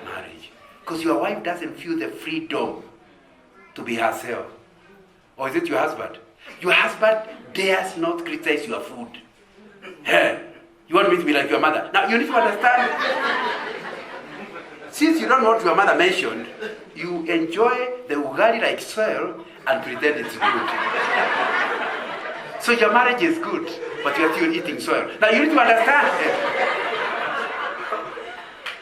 A: marriage. Because your wife doesn't feel the freedom to be herself. Or is it your husband? Your husband dares not criticize your food. Hey, you want me to be like your mother? Now you need to understand. Since you don't know what your mother mentioned, you enjoy the ugali like soil and pretend it's good. So your marriage is good, but you're still eating soil. Now you need to understand.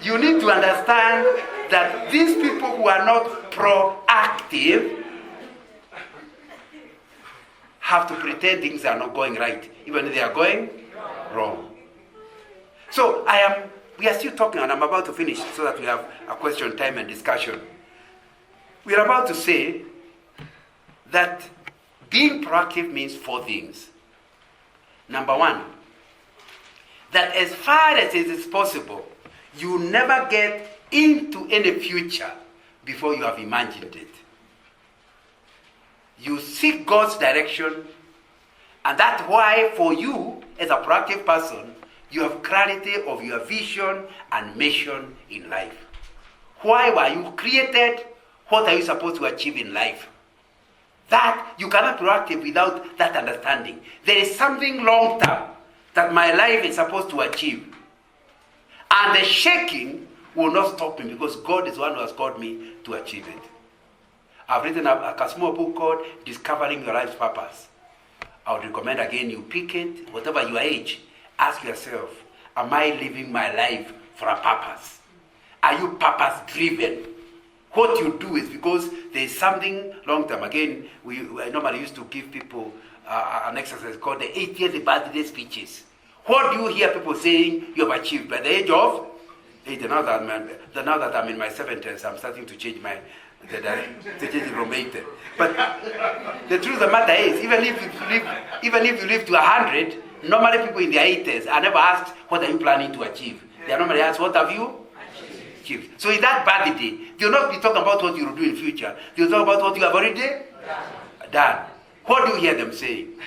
A: You need to understand that these people who are not proactive have to pretend things are not going right, even if they are going wrong. So we are still talking, and I'm about to finish so that we have a question time and discussion. We are about to say that being proactive means 4 things. Number 1, that as far as it is possible, you never get into any future before you have imagined it. You seek God's direction, and that's why for you, as a proactive person, you have clarity of your vision and mission in life. Why were you created? What are you supposed to achieve in life? That you cannot be proactive without that understanding. There is something long term that my life is supposed to achieve. And the shaking will not stop me because God is the one who has called me to achieve it. I've written a small book called Discovering Your Life's Purpose. I would recommend again you pick it, whatever your age. Ask yourself, am I living my life for a purpose? Are you purpose-driven? What you do is because there is something long-term. Again, I normally used to give people an exercise called the 80th birthday speeches. What do you hear people saying you have achieved by the age of 80? Now that I'm in my 70s, I'm starting to change to change from 80. But the truth of the matter is, even if you live to 100, normally people in their 80s are never asked, what are you planning to achieve? They are normally asked, what have you achieved? So in that birthday, they'll not be talking about what you will do in future. They'll talk about what you have already done. What do you hear them saying?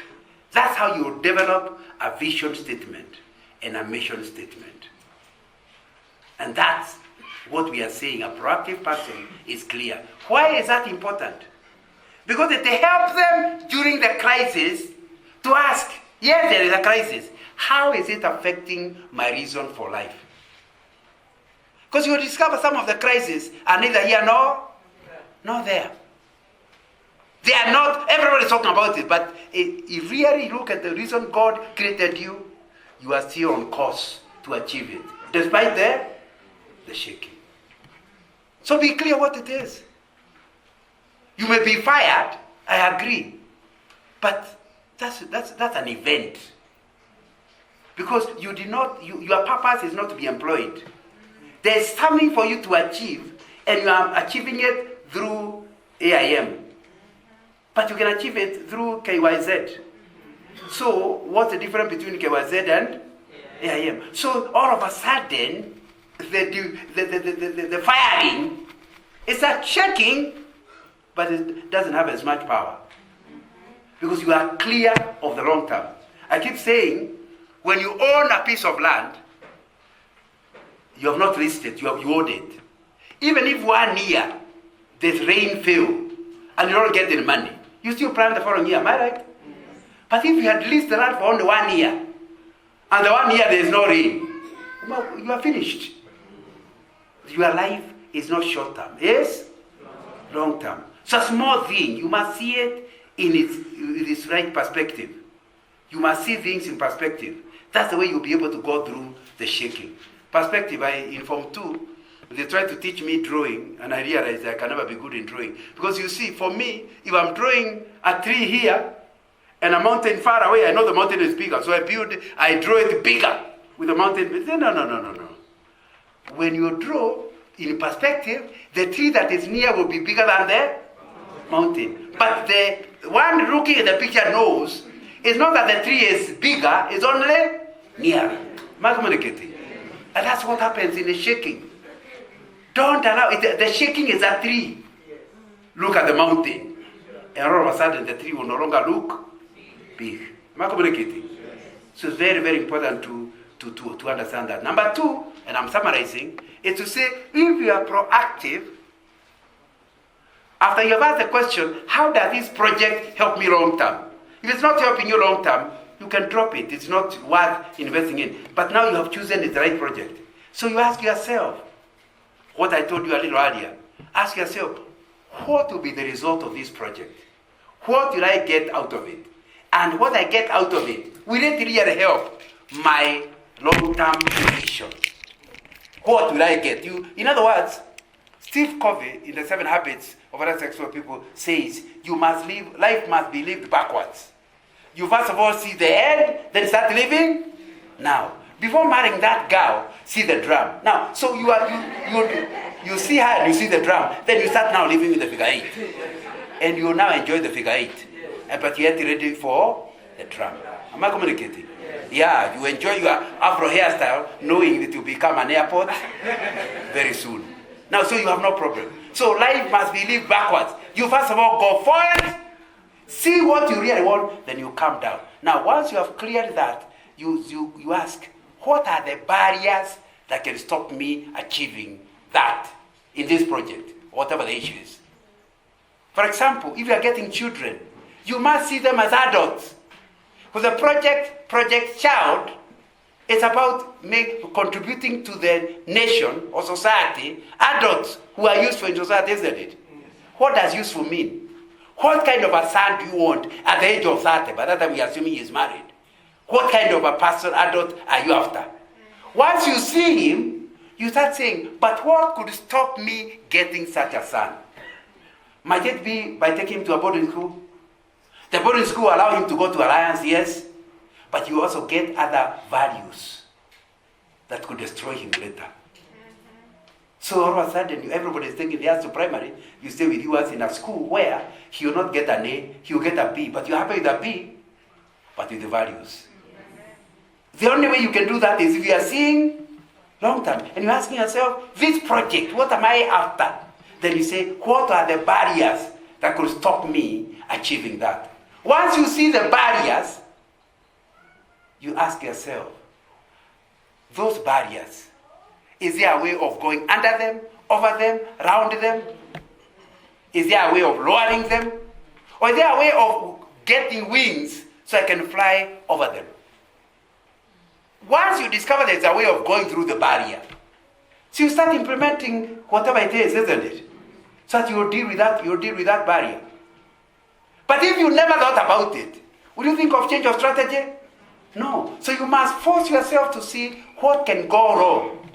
A: That's how you develop a vision statement and a mission statement. And that's what we are saying. A proactive person is clear. Why is that important? Because it helps them during the crisis to ask, yes, there is a crisis. How is it affecting my reason for life? Because you will discover some of the crises are neither here nor there. They are not, everybody's talking about it, but if you really look at the reason God created you, you are still on course to achieve it, despite the shaking. So be clear what it is. You may be fired, I agree, but that's an event. Because your purpose is not to be employed. There's something for you to achieve, and you are achieving it through AIM. But you can achieve it through KYZ. So what's the difference between KYZ and AIM? So all of a sudden, the firing is a checking, but it doesn't have as much power. because you are clear of the long term. I keep saying, when you own a piece of land, you have not leased it, you own it. Even if 1 year the rain fail and you don't get any money, you still plant the following year, am I right? But if you had leased the land for only 1 year, and the 1 year there is no rain, you are finished. Your life is not short term, yes? Long term. So a small thing, you must see it in its right perspective. You must see things in perspective. That's the way you'll be able to go through the shaking. Perspective, in Form 2, they tried to teach me drawing, and I realized I can never be good in drawing. Because you see, for me, if I'm drawing a tree here, and a mountain far away, I know the mountain is bigger, so I draw it bigger with the mountain. No. When you draw in perspective, the tree that is near will be bigger than the mountain. But the one looking at the picture knows it's not that the tree is bigger, it's only nearer. Am I communicating? And that's what happens in the shaking. Don't allow it. The shaking is a tree. Look at the mountain. And all of a sudden the tree will no longer look big. Am I communicating? So it's very, very important to understand that. Number 2, and I'm summarizing, is to say, if you are proactive, after you have asked the question, how does this project help me long term? If it's not helping you long term, you can drop it. It's not worth investing in. But now you have chosen the right project. So you ask yourself, what I told you a little earlier, ask yourself, what will be the result of this project? What will I get out of it? And what I get out of it, will it really help my long-term vision? What will I get? In other words, Steve Covey in the 7 Habits of Highly Successful People says, life must be lived backwards. You first of all see the end, then start living now. Before marrying that girl, see the drum. Now, so you see her and you see the drum, then you start now living with the figure 8. And you now enjoy the figure 8. But you are ready for the drum. Am I communicating? Yeah, you enjoy your Afro hairstyle, knowing that you become an airport very soon. Now, so you have no problem. So life must be lived backwards. You first of all go forward, see what you really want, then you come down. Now, once you have cleared that, you ask, what are the barriers that can stop me achieving that in this project, whatever the issue is? For example, if you are getting children, you must see them as adults. Because the Project Child is about contributing to the nation or society, adults who are useful in society, isn't it? What does useful mean? What kind of a son do you want at the age of 30? By that time, we are assuming he's married. What kind of a person, adult, are you after? Once you see him, you start saying, but what could stop me getting such a son? Might it be by taking him to a boarding school? The boarding school allow him to go to Alliance, yes, but you also get other values that could destroy him later. So all of a sudden, everybody is thinking he has to primary. You stay with you as in a school where he will not get an A, he will get a B, but you're happy with a B, but with the values. The only way you can do that is if you are seeing long term, and you're asking yourself, this project, what am I after? Then you say, what are the barriers that could stop me achieving that? Once you see the barriers, you ask yourself, those barriers, is there a way of going under them, over them, around them? Is there a way of lowering them? Or is there a way of getting wings so I can fly over them? Once you discover there's a way of going through the barrier, so you start implementing whatever it is, isn't it? So that you'll deal with that barrier. But if you never thought about it, would you think of change of strategy? No. So you must force yourself to see what can go wrong.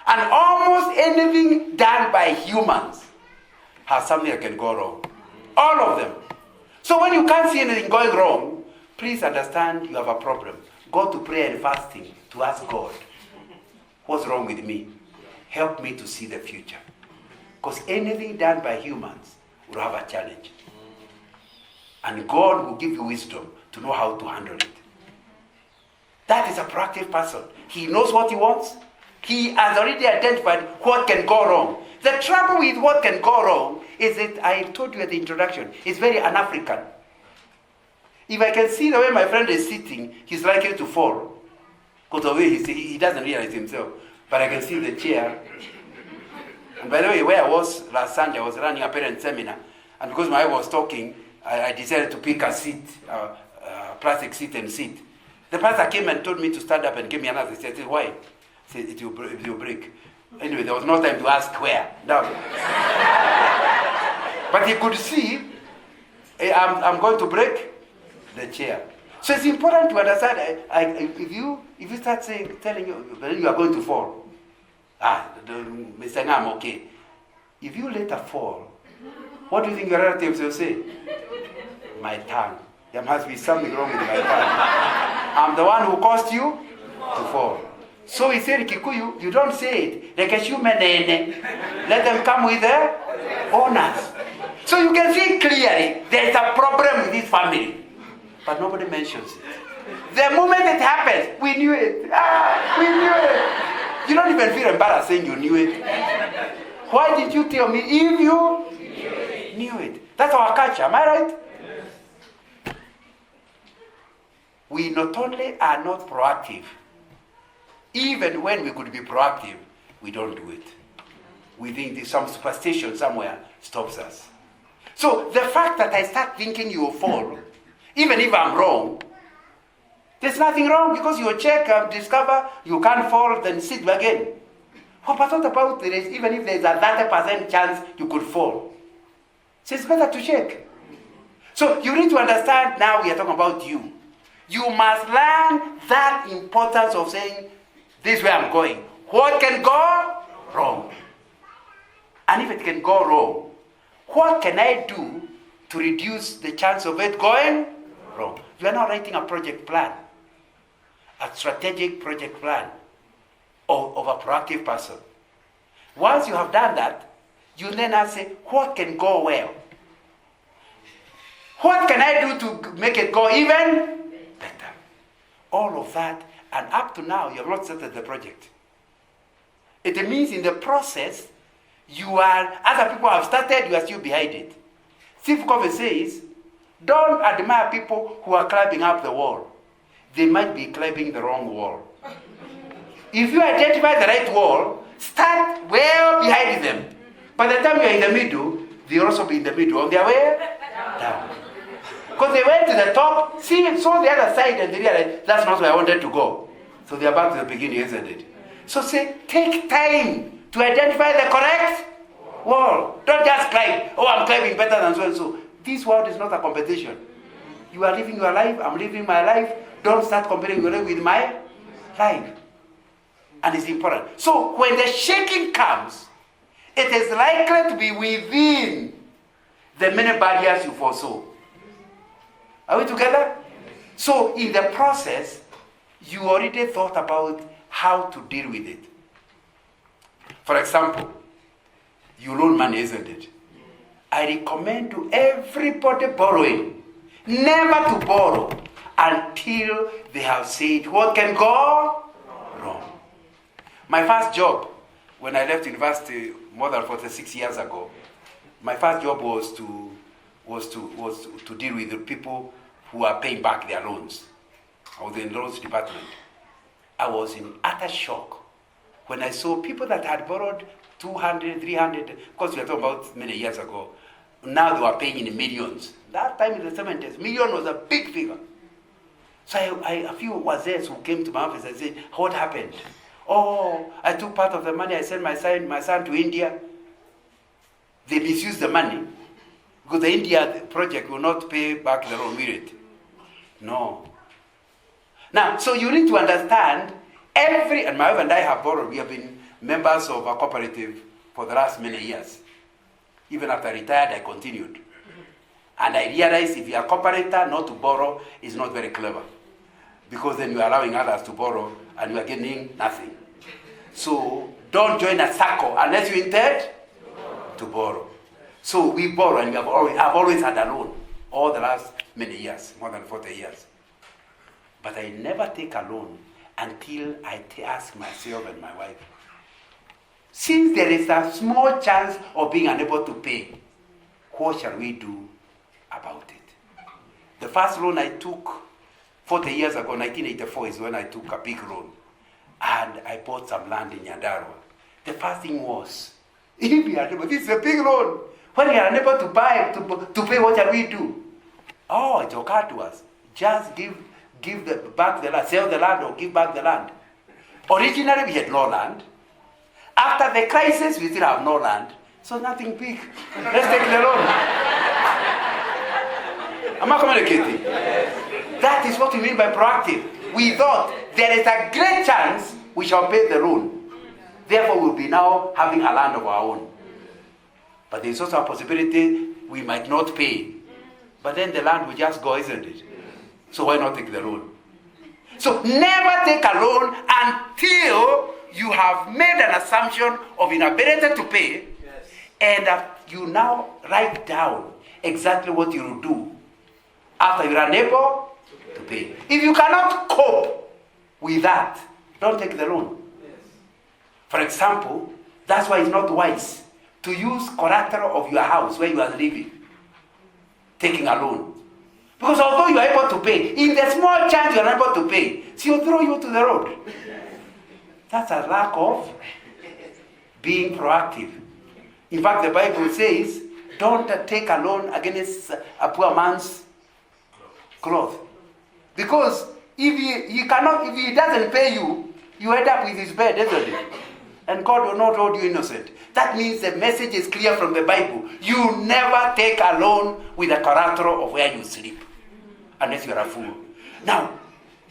A: And almost anything done by humans has something that can go wrong. All of them. So when you can't see anything going wrong, please understand you have a problem. Go to prayer and fasting to ask God, what's wrong with me? Help me to see the future. Because anything done by humans will have a challenge. And God will give you wisdom to know how to handle it. That is a proactive person. He knows what he wants. He has already identified what can go wrong. The trouble with what can go wrong is that I told you at the introduction, it's very un-African. If I can see the way my friend is sitting, he's likely to fall. Because the way he doesn't realize himself. But I can see the chair. And by the way, where I was last Sunday, I was running a parent seminar. And because my wife was talking, I decided to pick a seat, a plastic seat and sit. The pastor came and told me to stand up and gave me another. I said, why? I said, it will break. Anyway, there was no time to ask where. No. But he could see, I'm going to break the chair. So it's important to understand, if you start telling you, then you are going to fall. Mr. Ngam, okay. If you later fall, what do you think your relatives will say? My tongue. There must be something wrong with my tongue. I'm the one who caused you to fall. So he said, Kikuyu, you don't say it. Let them come with their owners. So you can see clearly there's a problem with this family. But nobody mentions it. The moment it happens, we knew it. We knew it. You don't even feel embarrassed saying you knew it. Why did you tell me if you knew it? That's our culture, am I right? Yes. We not only are not proactive, even when we could be proactive, we don't do it. We think some superstition somewhere stops us. So the fact that I start thinking you will fall, even if I'm wrong, there's nothing wrong because you check and discover you can't fall, then sit again. Oh, but what about this? Even if there's a 30% chance you could fall? So it's better to check. So you need to understand now we are talking about you. You must learn that importance of saying, this is where I'm going. What can go wrong? And if it can go wrong, what can I do to reduce the chance of it going wrong? You are now writing a project plan, a strategic project plan of a proactive person. Once you have done that, you then ask, what can go well? What can I do to make it go even better? All of that, and up to now, you have not started the project. It means in the process, other people have started, you are still behind it. Steve Covey says, don't admire people who are climbing up the wall. They might be climbing the wrong wall. If you identify the right wall, start well behind them. By the time you're in the middle, they'll also be in the middle on their way down. Because they went to the top, saw the other side, and they realized that's not where I wanted to go. So they're back to the beginning, isn't it? So take time to identify the correct wall. Don't just climb. Oh, I'm climbing better than so and so. This world is not a competition. You are living your life, I'm living my life. Don't start comparing your life with my life. And it's important. So when the shaking comes, it is likely to be within the many barriers you foresaw. Are we together? So in the process, you already thought about how to deal with it. For example, you loan money, isn't it? I recommend to everybody borrowing, never to borrow until they have said what can go wrong. My first job, when I left university more than 46 years ago, my first job was to deal with the people who are paying back their loans. I was in the loans department. I was in utter shock when I saw people that had borrowed 200, 300, because we are talking about many years ago. Now they were paying in millions. That time in the 70s, million was a big figure. So a few wazers who came to my office and said, what happened? Oh, I took part of the money, I sent my son to India. They misused the money because the India project will not pay back the loan with it. No. Now, so you need to understand and my wife and I have borrowed, we have been members of a cooperative for the last many years. Even after I retired, I continued. And I realized if you are a cooperator, not to borrow is not very clever. Because then you are allowing others to borrow and you are getting nothing. So don't join a circle unless you intend to borrow. So we borrow and I've always had a loan all the last many years, more than 40 years. But I never take a loan until I ask myself and my wife, since there is a small chance of being unable to pay, what shall we do about it? The first loan I took 40 years ago, 1984, is when I took a big loan. And I bought some land in Nyandarua. The first thing was, if you are able, this is a big loan. When you are unable to buy, to pay, what shall we do? Oh, it occurred to us. Just give back the land, sell the land or give back the land. Originally, we had no land. After the crisis, we still have no land. So nothing big. Let's take the loan. Am I communicating? That is what we mean by proactive. We thought there is a great chance we shall pay the loan. Therefore, we'll be now having a land of our own. But there's also a possibility we might not pay. But then the land will just go, isn't it? So why not take the loan? So never take a loan until you have made an assumption of inability to pay, and you now write down exactly what you will do after you're unable to pay. If you cannot cope with that, don't take the loan. For example, that's why it's not wise to use collateral of your house where you are living, taking a loan. Because although you are able to pay, in the small chance you are unable to pay, she'll throw you to the road. That's a lack of being proactive. In fact, the Bible says, don't take a loan against a poor man's cloth. Because if he doesn't pay you, you end up with his bed, isn't it? And God will not hold you innocent. That means the message is clear from the Bible. You never take a loan with a collateral of where you sleep. Unless you are a fool. Now,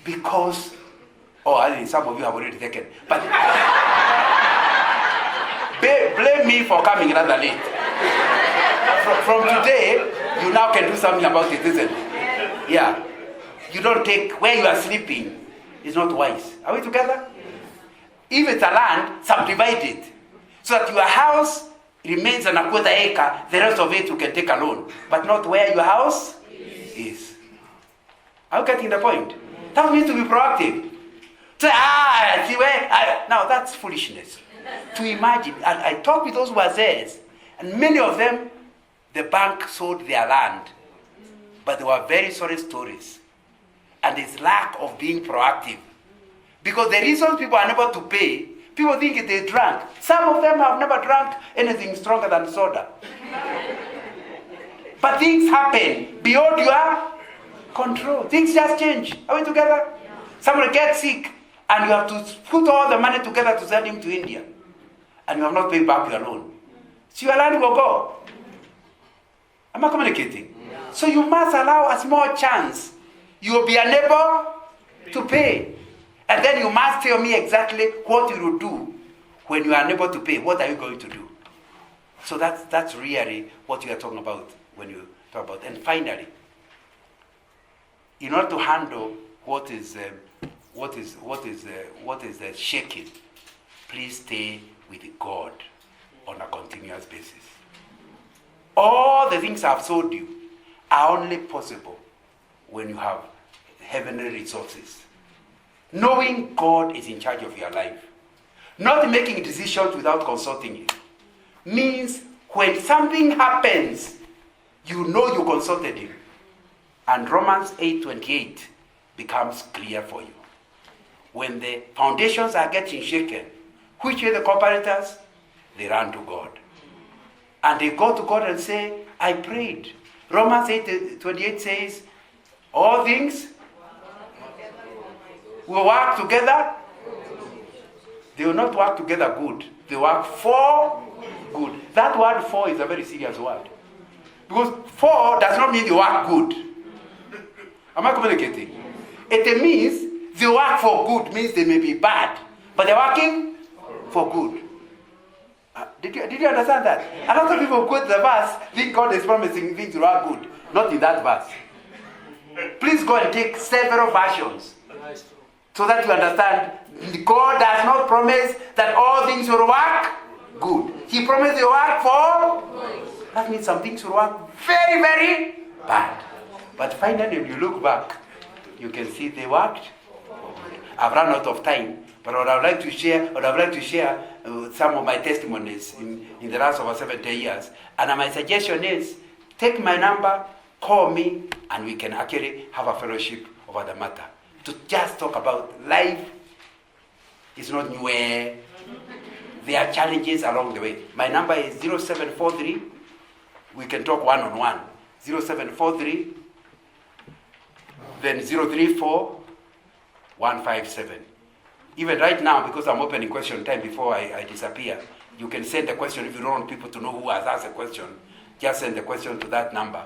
A: because, I think some of you have already taken, but blame me for coming rather late. From today, you now can do something about it, isn't it? Yeah. You don't take where you are sleeping. It's not wise. Are we together? If it's a land, subdivide it. So that your house remains an 1/4 acre, the rest of it you can take a loan. But not where your house is. Are you getting the point? That means to be proactive. Say, see where? Now that's foolishness. To imagine, and I talk with those who are there, and many of them, the bank sold their land. But they were very sorry stories. And it's lack of being proactive. Because the reasons people are unable to pay, people think they drank. Some of them have never drank anything stronger than soda. But things happen beyond your control. Things just change. Are we together? Yeah. Somebody gets sick and you have to put all the money together to send him to India. And you have not paid back your loan. So your land will go. Am I communicating? Yeah. So you must allow a small chance. You will be unable to pay. And then you must tell me exactly what you will do when you are unable to pay. What are you going to do? So that's really what you are talking about when you talk about. And finally, in order to handle what is shaking, please stay with God on a continuous basis. All the things I've told you are only possible when you have heavenly resources. Knowing God is in charge of your life. Not making decisions without consulting Him. Means when something happens, you know you consulted Him. And Romans 8:28 becomes clear for you. When the foundations are getting shaken, which are the cooperators? They run to God. And they go to God and say, I prayed. Romans 8:28 says, all things will work together. They will not work together good. They work for good. That word for is a very serious word. Because for does not mean they work good. Am I communicating? It means they work for good, means they may be bad, but they're working for good. Did you understand that? A lot of people quote the verse, think God is promising things to work good. Not in that verse. Please go and take several versions so that you understand God does not promise that all things will work good. He promised they work for good. That means some things will work very, very bad. But finally, when you look back, you can see they worked for good. I've run out of time, but what I'd like to share some of my testimonies in the last over 70 years. And my suggestion is, take my number, call me and we can actually have a fellowship over the matter. To just talk about life is not new air. There are challenges along the way. My number is 0743. We can talk one-on-one. 0743, then 034 157. Even right now, because I'm opening question time before I disappear, you can send a question if you don't want people to know who has asked a question. Just send the question to that number.